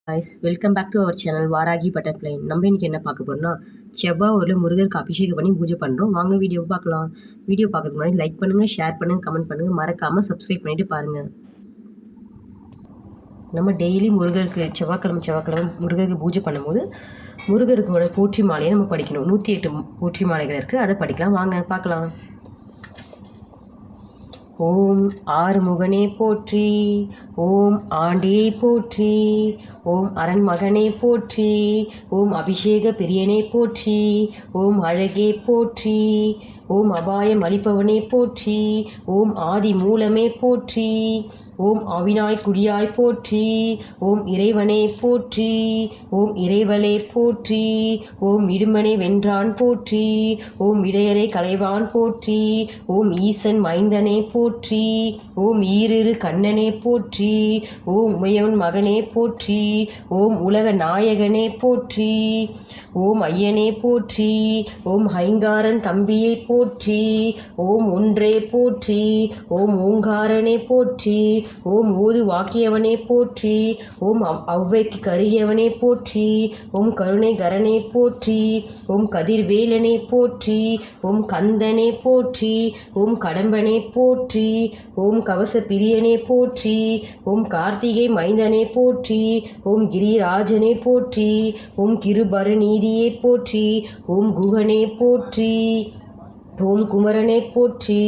guys, welcome back to our channel Varahi butterfly. நம்ம இன்னைக்கு என்ன பார்க்க போறோம்னா செவ்வாய் ஒரு முருகருக்கு அபிஷேகம் பண்ணி பூஜை பண்ணுறோம். வாங்க வீடியோ பார்க்கலாம். வீடியோ பார்க்கறதுக்கு முன்னாடி லைக் பண்ணுங்கள், ஷேர் பண்ணுங்கள், கமெண்ட் பண்ணுங்கள், மறக்காமல் சப்ஸ்கிரைப் பண்ணிட்டு பாருங்கள். நம்ம டெய்லி முருகருக்கு செவ்வாய்க்கிழமை முருகருக்கு பூஜை பண்ணும்போது முருகருக்கு போற்றி மாலையை நம்ம படிக்கணும். 108 போற்றி மாலைகள் இருக்குது, அதை படிக்கலாம். வாங்க பார்க்கலாம். ஓம் ஆறுமுகனே போற்றி, ஓம் ஆண்டியை போற்றி, ஓம் அரண்மகனே போற்றி, ஓம் அபிஷேக பிரியனே போற்றி, ஓம் அழகே போற்றி, ஓம் அபாயம் அளிப்பவனே போற்றி, ஓம் ஆதி மூலமே போற்றி, ஓம் அவினாய் குடியாய் போற்றி, ஓம் இறைவனே போற்றி, ஓம் இறைவலே போற்றி, ஓம் இடுமனை வென்றான் போற்றி, ஓம் இடையரை களைவான் போற்றி, ஓம் ஈசன் மைந்தனே போற்றி, ஓம் ஈரிரு கண்ணனே போற்றி, ஓம் உமையவன் மகனே போற்றி, ஓம் உலக நாயகனே போற்றி, ஓம் ஐயனே போற்றி, ஓம் ஐங்காரன் தம்பியை போற்றி, ஓம் ஒன்றே போற்றி, ஓம் ஓங்காரனே போற்றி, ஓம் ஓது வாக்கியவனே போற்றி, ஓம் ஔவைக்கு கருகியவனே போற்றி, ஓம் கருணை கரனே போற்றி, ஓம் கதிர்வேலனே போற்றி, ஓம் கந்தனே போற்றி, ஓம் கடம்பனே போற்றி, ஓம் கவச பிரியனே போற்றி, ஓம் கார்த்திகை மைந்தனே போற்றி, ஓம் கிரிராஜனே போற்றி, ஓம் கிருபரநீதியே போற்றி, ஓம் குகனே போற்றி, ஓம் குமரனே போற்றி,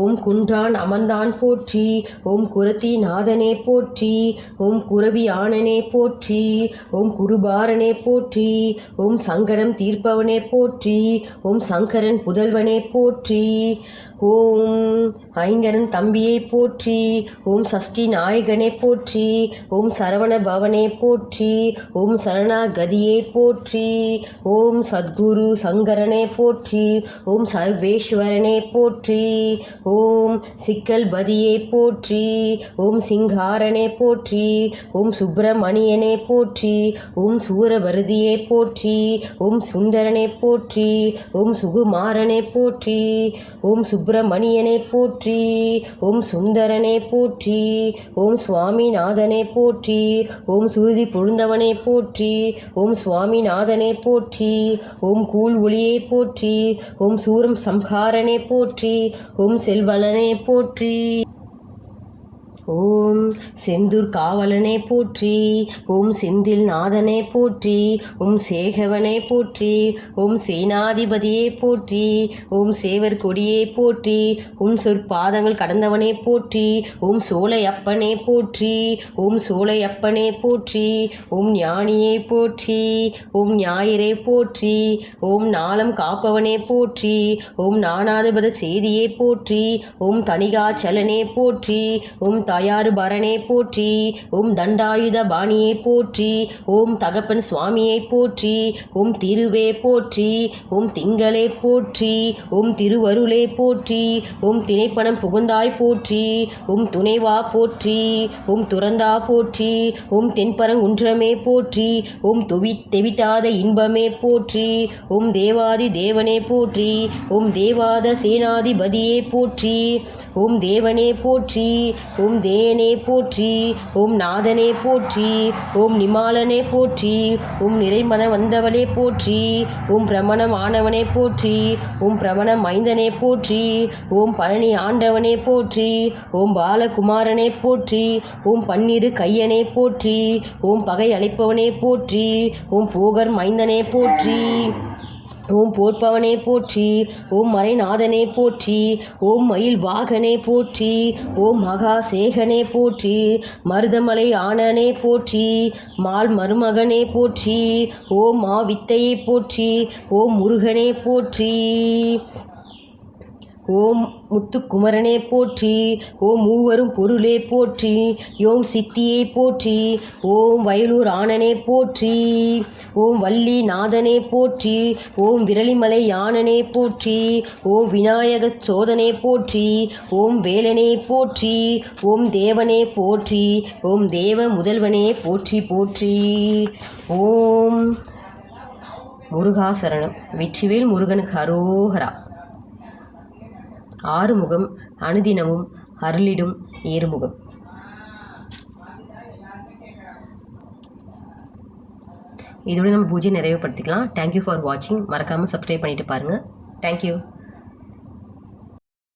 ஓம் குன்றான் அமர்ந்தான் போற்றி, ஓம் குரத்தி நாதனே போற்றி, ஓம் குரவி ஆனனே போற்றி, ஓம் குருபாரனே போற்றி, ஓம் சங்கடம் தீர்ப்பவனே போற்றி, ஓம் சங்கரன் புதல்வனே போற்றி, ஓம் ஐங்கரன் தம்பியை போற்றி, ஓம் சஷ்டி நாயகனே போற்றி, ஓம் சரவண பவனே போற்றி, ஓம் சரணாகதியை போற்றி, ஓம் சத்குரு சங்கரனே போற்றி, ஓம் சர்வேஸ்வரனே போற்றி, ஓம் சிக்கல்பதியை போற்றி, ஓம் சிங்காரனே போற்றி, ஓம் சுப்பிரமணியனே போற்றி, ஓம் சூரவருதியை போற்றி, ஓம் சுந்தரனே போற்றி, ஓம் சுகுமாரனே போற்றி, ஓம் சுப்பிரமணியனே போற்றி, ஓம் சுந்தரனே போற்றி, ஓம் சுவாமிநாதனே போற்றி, ஓம் சுருதி பொழுந்தவனே போற்றி, ஓம் சுவாமிநாதனே போற்றி, ஓம் கூழ் ஒளியை போற்றி, ஓம் சூரம் சம்ஹாரனே போற்றி, ஓம் செல்வலனே போற்றி, ஓம் செந்தூர் காவலனே போற்றி, ஓம் செந்தில் நாதனே போற்றி, ஓம் சேகவனே போற்றி, ஓம் சேனாதிபதியே போற்றி, ஓம் சேவர் கொடியே போற்றி, ஓம் சொற்பாதங்கள் கடந்தவனே போற்றி, ஓம் சோலையப்பனே போற்றி, ஓம் சோலையப்பனே போற்றி, ஓம் ஞானியே போற்றி, ஓம் ஞாயிறே போற்றி, ஓம் நாளம் காப்பவனே போற்றி, ஓம் நானாதிபத செய்தியே போற்றி, ஓம் தணிகாச்சலனே போற்றி, ஓம் தாயாறு பரணே போற்றி, ஓம் தண்டாயுத பாணியை போற்றி, ஓம் தகப்பன் சுவாமியை போற்றி, ஓம் திருவே போற்றி, ஓம் திங்களே போற்றி, ஓம் திருவருளே போற்றி, ஓம் திணைப்பணம் புகுந்தாய் போற்றி, ஓம் துணைவா போற்றி, ஓம் துறந்தா போற்றி, ஓம் தென்பரங்குன்றமே போற்றி, ஓம் தெவிட்டாத இன்பமே போற்றி, ஓம் தேவாதி தேவனே போற்றி, ஓம் தேவாத சேனாதிபதியே போற்றி, ஓம் தேவனே போற்றி, ஓம் தேயனே போற்றி, ஓம் நாதனே போற்றி, ஓம் நிமாலனே போற்றி, ஓம் நிறைமன வந்தவளே போற்றி, ஓம் பிரமணம் ஆனவனே போற்றி, ஓம் பிரமண மைந்தனே போற்றி, ஓம் பழனி ஆண்டவனே போற்றி, ஓம் பாலகுமாரனே போற்றி, ஓம் பன்னிரு கையனே போற்றி, ஓம் பகை அழைப்பவனே போற்றி, ஓம் போகர் மைந்தனே போற்றி, ஓம் போர்ப்பவனே போற்றி, ஓம் மறைநாதனே போற்றி, ஓம் மயில் வாகனே போற்றி, ஓம் மகாசேகனே போற்றி, மருதமலை ஆனனே போற்றி, மால் மருமகனே போற்றி, ஓம் மாவித்தையை போற்றி, ஓம் முருகனே போற்றி, ஓம் முத்துக்குமரனே போற்றி, ஓம் மூவரும் பொருளே போற்றி, ஓம் சித்தியை போற்றி, ஓம் வயலூர் ஆனனே போற்றி, ஓம் வள்ளி நாதனே போற்றி, ஓம் விரலிமலை யானனே போற்றி, ஓம் விநாயக சோதனே போற்றி, ஓம் வேலனே போற்றி, ஓம் தேவனே போற்றி, ஓம் தேவ முதல்வனே போற்றி போற்றி. ஓம் முருகாசரணம். வெற்றிவேல் முருகனுக்கு அரோகரா. ஆறுமுகம் அனுதினமும் அருளிடும் ஏறுமுகம். இதோட நம்ம பூஜை நிறைவுபடுத்திக்கலாம். தேங்க்யூ ஃபார் வாட்சிங். மறக்காமல் சப்ஸ்கிரைப் பண்ணிட்டு பாருங்கள். தேங்க்யூ.